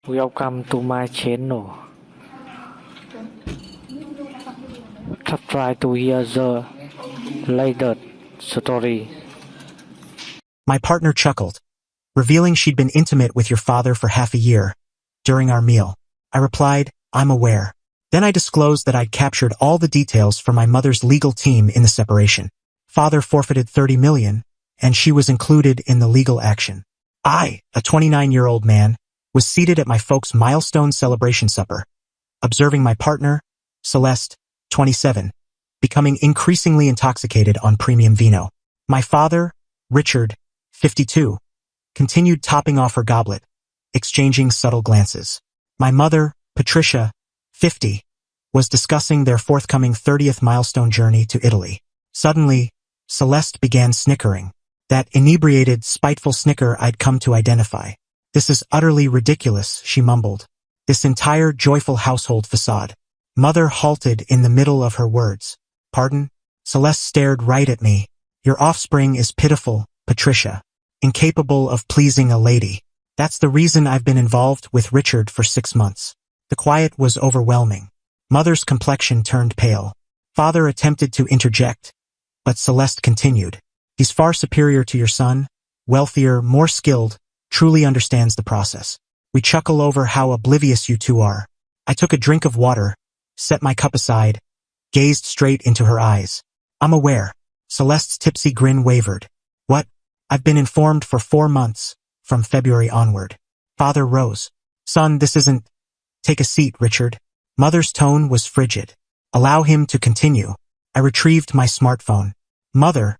Welcome to my channel. Try to hear the latest story. My partner chuckled, revealing she'd been intimate with your father for half a year. During our meal, I replied, I'm aware. Then I disclosed that I'd captured all the details for my mother's legal team in the separation. Father forfeited 30 million, and she was included in the legal action. I, a 29-year-old man, was seated at my folks' milestone celebration supper, observing my partner, Celeste, 27, becoming increasingly intoxicated on premium vino. My father, Richard, 52, continued topping off her goblet, exchanging subtle glances. My mother, Patricia, 50, was discussing their forthcoming 30th milestone journey to Italy. Suddenly, Celeste began snickering, that inebriated, spiteful snicker I'd come to identify. This is utterly ridiculous, she mumbled. This entire joyful household facade. Mother halted in the middle of her words. Pardon? Celeste stared right at me. Your offspring is pitiful, Patricia. Incapable of pleasing a lady. That's the reason I've been involved with Richard for 6 months. The quiet was overwhelming. Mother's complexion turned pale. Father attempted to interject, but Celeste continued. He's far superior to your son, wealthier, more skilled, truly understands the process. We chuckle over how oblivious you two are. I took a drink of water, set my cup aside, gazed straight into her eyes. I'm aware. Celeste's tipsy grin wavered. What? I've been informed for 4 months, from February onward. Father rose. Son, this isn't... Take a seat, Richard. Mother's tone was frigid. Allow him to continue. I retrieved my smartphone. Mother,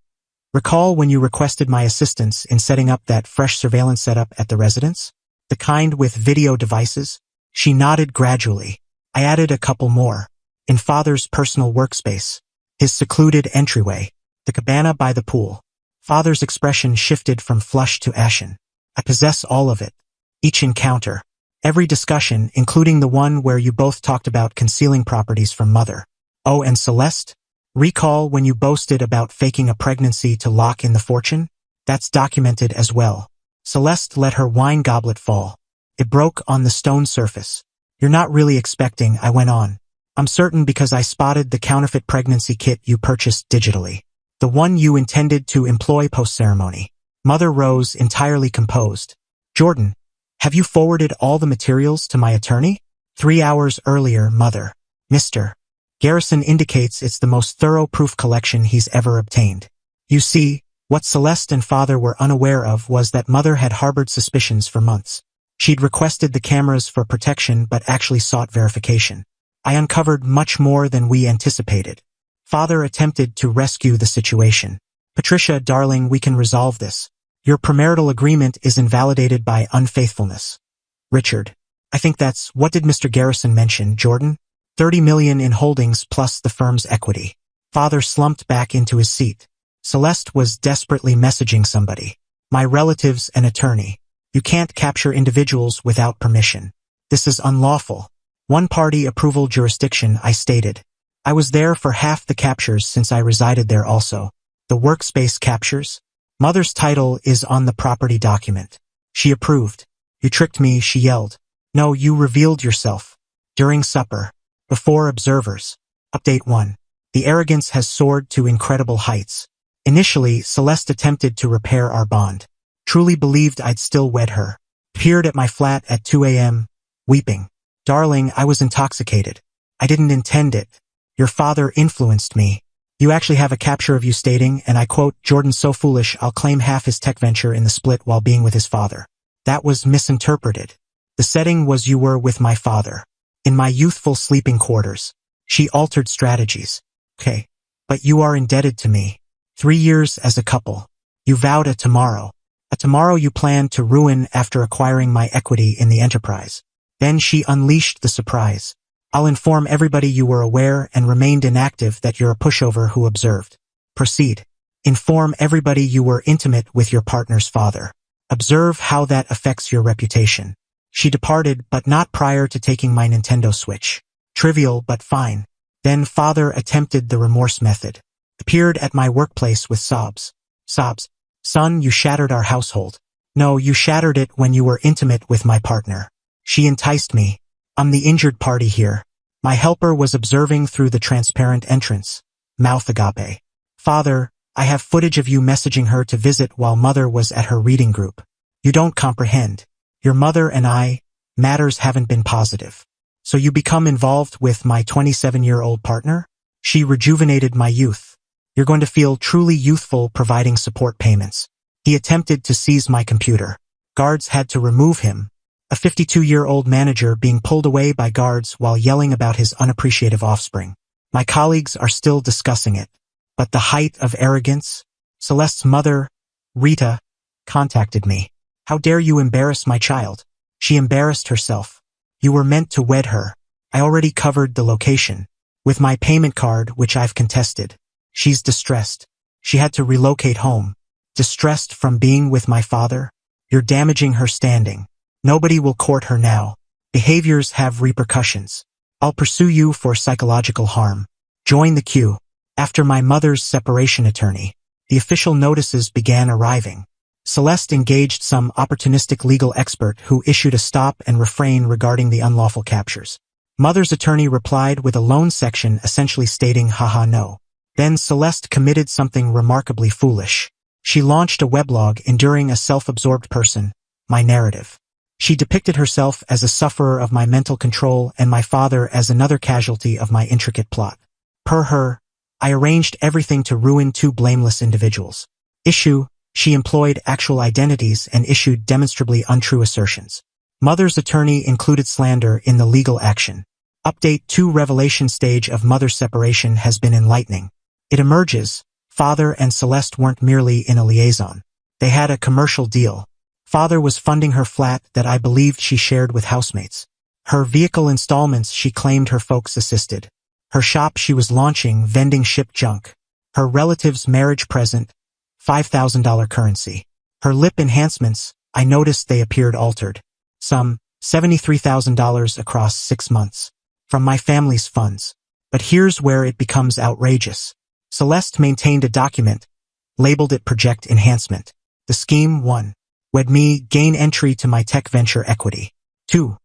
recall when you requested my assistance in setting up that fresh surveillance setup at the residence? The kind with video devices? She nodded gradually. I added a couple more. In Father's personal workspace. His secluded entryway. The cabana by the pool. Father's expression shifted from flushed to ashen. I possess all of it. Each encounter. Every discussion, including the one where you both talked about concealing properties from Mother. Oh, and Celeste? Recall when you boasted about faking a pregnancy to lock in the fortune? That's documented as well. Celeste let her wine goblet fall. It broke on the stone surface. You're not really expecting, I went on. I'm certain because I spotted the counterfeit pregnancy kit you purchased digitally. The one you intended to employ post-ceremony. Mother rose entirely composed. Jordan, have you forwarded all the materials to my attorney? 3 hours earlier, Mother. Mr. Garrison indicates it's the most thorough proof collection he's ever obtained. You see, what Celeste and Father were unaware of was that Mother had harbored suspicions for months. She'd requested the cameras for protection but actually sought verification. I uncovered much more than we anticipated. Father attempted to rescue the situation. Patricia, darling, we can resolve this. Your premarital agreement is invalidated by unfaithfulness. Richard, I think that's, what did Mr. Garrison mention, Jordan? 30 million in holdings plus the firm's equity. Father slumped back into his seat. Celeste was desperately messaging somebody. My relatives and attorney. You can't capture individuals without permission. This is unlawful. One-party approval jurisdiction, I stated. I was there for half the captures since I resided there also. The workspace captures? Mother's title is on the property document. She approved. You tricked me, she yelled. No, you revealed yourself. During supper. Before observers. Update 1. The arrogance has soared to incredible heights. Initially, Celeste attempted to repair our bond. Truly believed I'd still wed her. Appeared at my flat at 2 a.m., weeping. Darling, I was intoxicated. I didn't intend it. Your father influenced me. You actually have a capture of you stating, and I quote, Jordan's so foolish I'll claim half his tech venture in the split while being with his father. That was misinterpreted. The setting was you were with my father. In my youthful sleeping quarters. She altered strategies. Okay. But you are indebted to me. 3 years as a couple. You vowed a tomorrow. A tomorrow you planned to ruin after acquiring my equity in the enterprise. Then she unleashed the surprise. I'll inform everybody you were aware and remained inactive that you're a pushover who observed. Proceed. Inform everybody you were intimate with your partner's father. Observe how that affects your reputation. She departed, but not prior to taking my Nintendo Switch. Trivial, but fine. Then Father attempted the remorse method. Appeared at my workplace with sobs. Sobs. Son, you shattered our household. No, you shattered it when you were intimate with my partner. She enticed me. I'm the injured party here. My helper was observing through the transparent entrance. Mouth agape. Father, I have footage of you messaging her to visit while mother was at her reading group. You don't comprehend. Your mother and I, matters haven't been positive. So you become involved with my 27-year-old partner? She rejuvenated my youth. You're going to feel truly youthful providing support payments. He attempted to seize my computer. Guards had to remove him. A 52-year-old manager being pulled away by guards while yelling about his unappreciative offspring. My colleagues are still discussing it. But the height of arrogance? Celeste's mother, Rita, contacted me. How dare you embarrass my child? She embarrassed herself. You were meant to wed her. I already covered the location. With my payment card, which I've contested. She's distressed. She had to relocate home. Distressed from being with my father? You're damaging her standing. Nobody will court her now. Behaviors have repercussions. I'll pursue you for psychological harm. Join the queue. After my mother's separation attorney, the official notices began arriving. Celeste engaged some opportunistic legal expert who issued a stop and refrain regarding the unlawful captures. Mother's attorney replied with a lone section essentially stating haha no. Then Celeste committed something remarkably foolish. She launched a weblog enduring a self-absorbed person, my narrative. She depicted herself as a sufferer of my mental control and my father as another casualty of my intricate plot. Per her, I arranged everything to ruin two blameless individuals. Issue, she employed actual identities and issued demonstrably untrue assertions. Mother's attorney included slander in the legal action. Update 2 revelation stage of mother's separation has been enlightening. It emerges, father and Celeste weren't merely in a liaison. They had a commercial deal. Father was funding her flat that I believed she shared with housemates. Her vehicle installments she claimed her folks assisted. Her shop she was launching vending shipped junk. Her relative's marriage present, $5,000 currency. Her lip enhancements, I noticed they appeared altered. Some $73,000 across 6 months. From my family's funds. But here's where it becomes outrageous. Celeste maintained a document, labeled it Project Enhancement. The scheme: 1. Wed me, gain entry to my tech venture equity. 2.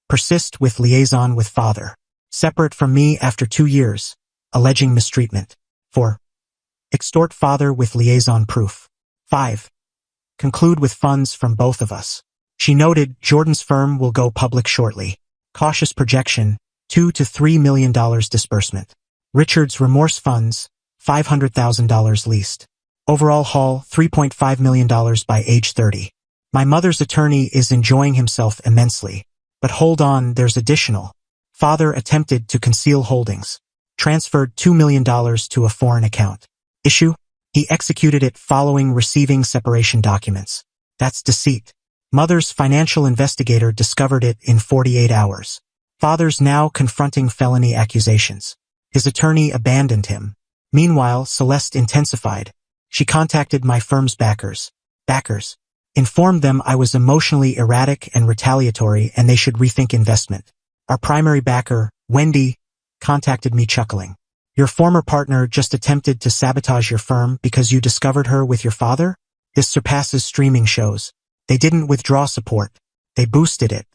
Persist with liaison with father. Separate from me after 2 years, alleging mistreatment. 4. Extort father with liaison proof. 5. Conclude with funds from both of us. She noted Jordan's firm will go public shortly. Cautious projection, $2 to $3 million disbursement. Richard's remorse funds, $500,000 leased. Overall haul, $3.5 million by age 30. My mother's attorney is enjoying himself immensely. But hold on, there's additional. Father attempted to conceal holdings. Transferred $2 million to a foreign account. Issue? He executed it following receiving separation documents. That's deceit. Mother's financial investigator discovered it in 48 hours. Father's now confronting felony accusations. His attorney abandoned him. Meanwhile, Celeste intensified. She contacted my firm's backers. Informed them I was emotionally erratic and retaliatory and they should rethink investment. Our primary backer, Wendy, contacted me chuckling. Your former partner just attempted to sabotage your firm because you discovered her with your father? This surpasses streaming shows. They didn't withdraw support. They boosted it.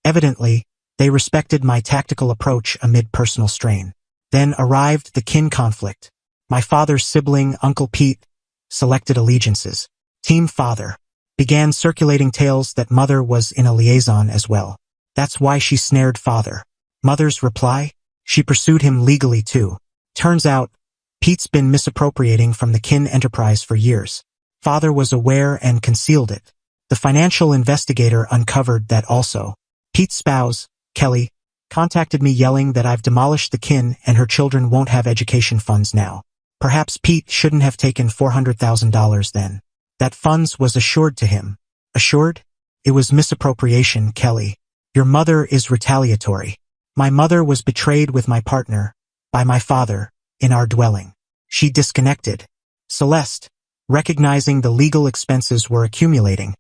Evidently, they respected my tactical approach amid personal strain. Then arrived the kin conflict. My father's sibling, Uncle Pete, selected allegiances. Team Father began circulating tales that Mother was in a liaison as well. That's why she snared Father. Mother's reply? She pursued him legally too. Turns out, Pete's been misappropriating from the kin enterprise for years. Father was aware and concealed it. The financial investigator uncovered that also. Pete's spouse, Kelly, contacted me yelling that I've demolished the kin and her children won't have education funds now. Perhaps Pete shouldn't have taken $400,000 then. That funds was assured to him. Assured? It was misappropriation, Kelly. Your mother is retaliatory. My mother was betrayed with my partner, by my father, in our dwelling. She disconnected. Celeste, recognizing the legal expenses were accumulating,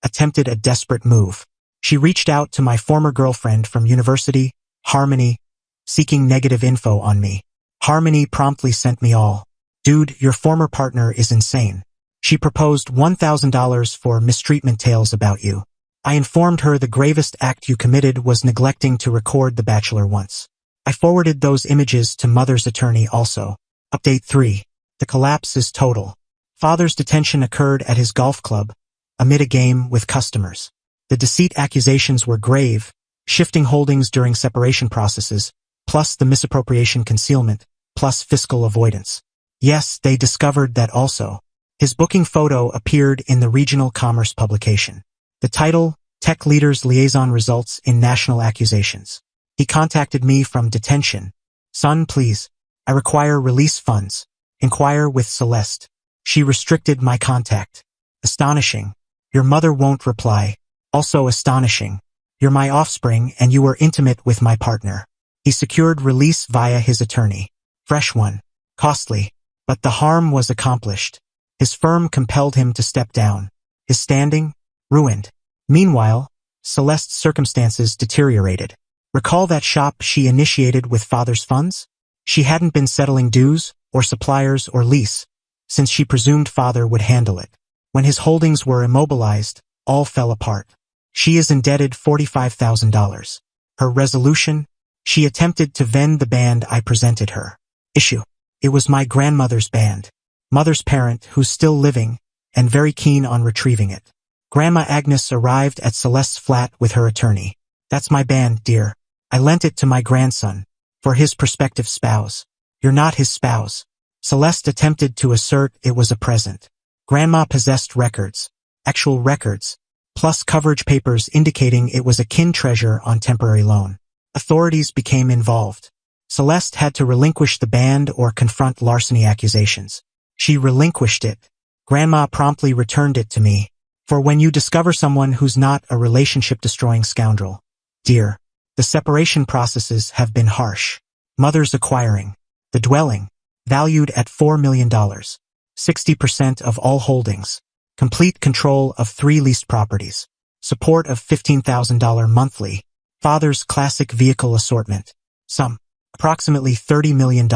attempted a desperate move. She reached out to my former girlfriend from university, Harmony, seeking negative info on me. Harmony promptly sent me all. Dude, your former partner is insane. She proposed $1,000 for mistreatment tales about you. I informed her the gravest act you committed was neglecting to record the bachelor once. I forwarded those images to mother's attorney also. Update 3. The collapse is total. Father's detention occurred at his golf club, amid a game with customers. The deceit accusations were grave, shifting holdings during separation processes, plus the misappropriation concealment, plus fiscal avoidance. Yes, they discovered that also. His booking photo appeared in the regional commerce publication. The title, Tech Leaders Liaison Results in National Accusations. He contacted me from detention. Son, please. I require release funds. Inquire with Celeste. She restricted my contact. Astonishing. Your mother won't reply. Also astonishing. You're my offspring and you were intimate with my partner. He secured release via his attorney. Fresh one. Costly. But the harm was accomplished. His firm compelled him to step down. His standing? Ruined. Meanwhile, Celeste's circumstances deteriorated. Recall that shop she initiated with father's funds? She hadn't been settling dues, or suppliers, or lease, since she presumed father would handle it. When his holdings were immobilized, all fell apart. She is indebted $45,000. Her resolution? She attempted to vend the band I presented her. Issue. It was my grandmother's band. Mother's parent, who's still living, and very keen on retrieving it. Grandma Agnes arrived at Celeste's flat with her attorney. That's my band, dear. I lent it to my grandson, for his prospective spouse. You're not his spouse. Celeste attempted to assert it was a present. Grandma possessed records, actual records, plus coverage papers indicating it was a kin treasure on temporary loan. Authorities became involved. Celeste had to relinquish the band or confront larceny accusations. She relinquished it. Grandma promptly returned it to me. For when you discover someone who's not a relationship-destroying scoundrel, dear, the separation processes have been harsh. Mother's acquiring. The dwelling, valued at $4 million. 60% of all holdings. Complete control of 3 leased properties. Support of $15,000 monthly. Father's classic vehicle assortment. Sum. Approximately $30 million.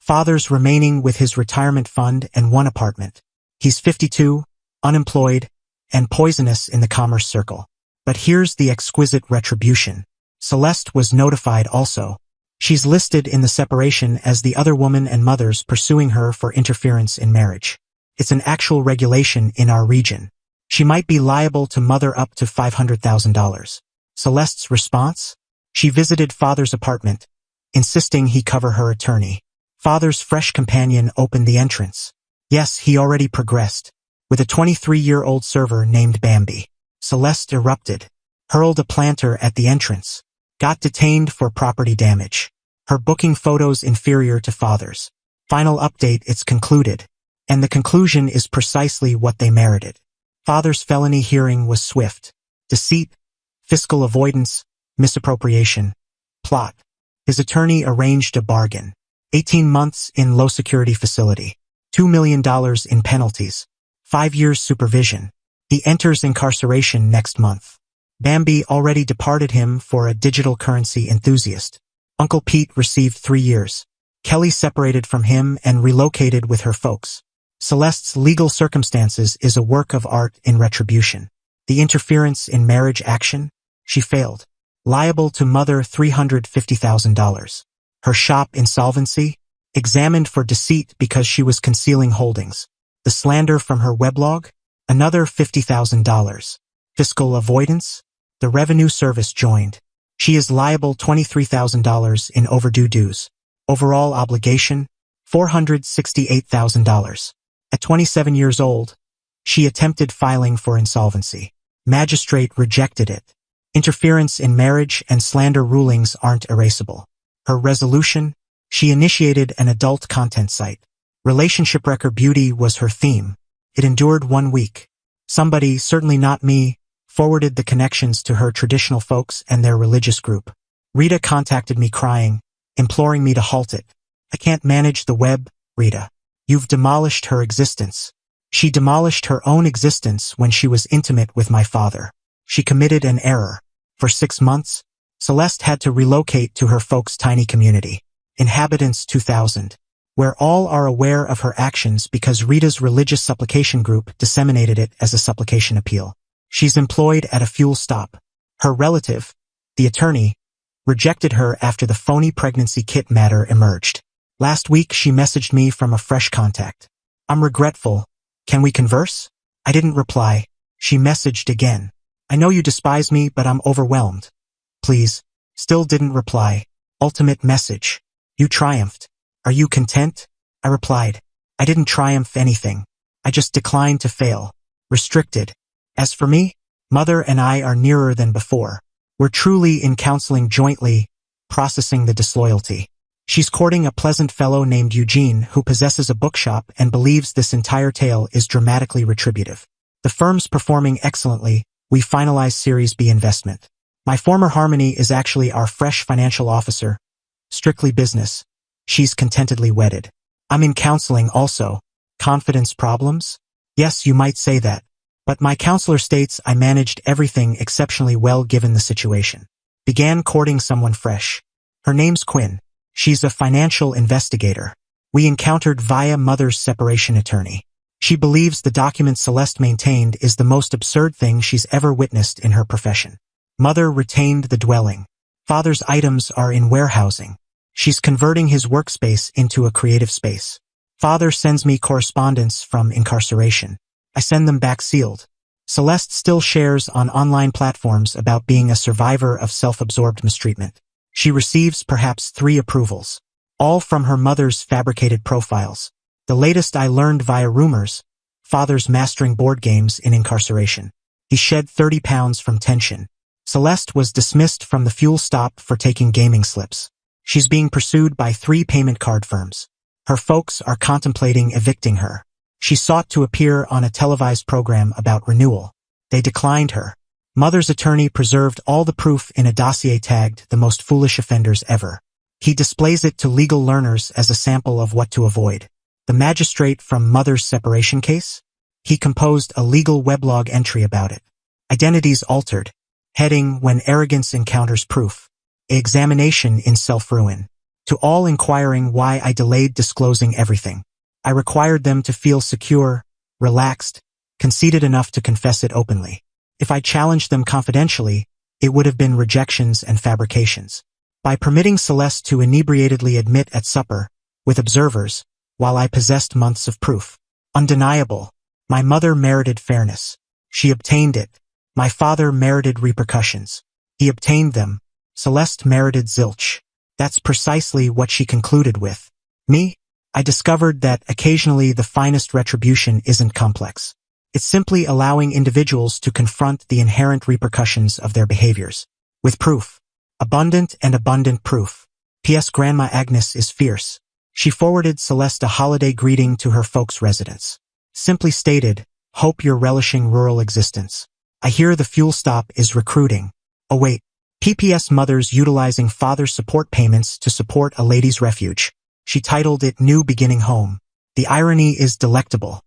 Father's remaining with his retirement fund and 1 apartment. He's 52, unemployed, and poisonous in the commerce circle. But here's the exquisite retribution. Celeste was notified also. She's listed in the separation as the other woman and mothers pursuing her for interference in marriage. It's an actual regulation in our region. She might be liable to mother up to $500,000. Celeste's response? She visited father's apartment, insisting he cover her attorney. Father's fresh companion opened the entrance. Yes, he already progressed. With a 23-year-old server named Bambi. Celeste erupted. Hurled a planter at the entrance. Got detained for property damage. Her booking photos inferior to father's. Final update, it's concluded. And the conclusion is precisely what they merited. Father's felony hearing was swift. Deceit, fiscal avoidance, misappropriation, plot. His attorney arranged a bargain. 18 months in low-security facility. $2 million in penalties. 5 years supervision. He enters incarceration next month. Bambi already departed him for a digital currency enthusiast. Uncle Pete received 3 years. Kelly separated from him and relocated with her folks. Celeste's legal circumstances is a work of art in retribution. The interference in marriage action? She failed. Liable to mother $350,000. Her shop insolvency? Examined for deceit because she was concealing holdings. The slander from her weblog? Another $50,000. Fiscal avoidance? The revenue service joined. She is liable $23,000 in overdue dues. Overall obligation? $468,000. At 27 years old, she attempted filing for insolvency. Magistrate rejected it. Interference in marriage and slander rulings aren't erasable. Her resolution? She initiated an adult content site. Relationship record beauty was her theme. It endured 1 week. Somebody, certainly not me, forwarded the connections to her traditional folks and their religious group. Rita contacted me crying, imploring me to halt it. I can't manage the web, Rita. You've demolished her existence. She demolished her own existence when she was intimate with my father. She committed an error. For 6 months, Celeste had to relocate to her folks' tiny community. Inhabitants 2,000. Where all are aware of her actions because Rita's religious supplication group disseminated it as a supplication appeal. She's employed at a fuel stop. Her relative, the attorney, rejected her after the phony pregnancy kit matter emerged. Last week she messaged me from a fresh contact. I'm regretful. Can we converse? I didn't reply. She messaged again. I know you despise me, but I'm overwhelmed. Please. Still didn't reply. Ultimate message. You triumphed. Are you content? I replied. I didn't triumph anything. I just declined to fail. Restricted. As for me, Mother and I are nearer than before. We're truly in counseling jointly, processing the disloyalty. She's courting a pleasant fellow named Eugene who possesses a bookshop and believes this entire tale is dramatically retributive. The firm's performing excellently. We finalize Series B investment. My former Harmony is actually our fresh financial officer. Strictly business. She's contentedly wedded. I'm in counseling also. Confidence problems? Yes, you might say that. But my counselor states I managed everything exceptionally well given the situation. Began courting someone fresh. Her name's Quinn. She's a financial investigator. We encountered via Mother's separation attorney. She believes the document Celeste maintained is the most absurd thing she's ever witnessed in her profession. Mother retained the dwelling. Father's items are in warehousing. She's converting his workspace into a creative space. Father sends me correspondence from incarceration. I send them back sealed. Celeste still shares on online platforms about being a survivor of self-absorbed mistreatment. She receives perhaps 3 approvals, all from her mother's fabricated profiles. The latest I learned via rumors, Father's mastering board games in incarceration. He shed 30 pounds from tension. Celeste was dismissed from the fuel stop for taking gaming slips. She's being pursued by 3 payment card firms. Her folks are contemplating evicting her. She sought to appear on a televised program about renewal. They declined her. Mother's attorney preserved all the proof in a dossier tagged "The Most Foolish Offenders Ever." He displays it to legal learners as a sample of what to avoid. The magistrate from Mother's separation case? He composed a legal weblog entry about it. Identities altered. Heading, "When Arrogance Encounters Proof. Examination in Self-Ruin." To all inquiring why I delayed disclosing everything. I required them to feel secure, relaxed, conceited enough to confess it openly. If I challenged them confidentially, it would have been rejections and fabrications. By permitting Celeste to inebriatedly admit at supper, with observers, while I possessed months of proof. Undeniable. My mother merited fairness. She obtained it. My father merited repercussions. He obtained them. Celeste merited zilch. That's precisely what she concluded with. Me? I discovered that occasionally the finest retribution isn't complex. It's simply allowing individuals to confront the inherent repercussions of their behaviors. With proof. Abundant and abundant proof. P.S. Grandma Agnes is fierce. She forwarded Celeste a holiday greeting to her folks' residence. Simply stated, "Hope you're relishing rural existence. I hear the fuel stop is recruiting." Oh wait. PPS mothers utilizing father support payments to support a ladies' refuge. She titled it "New Beginning Home." The irony is delectable.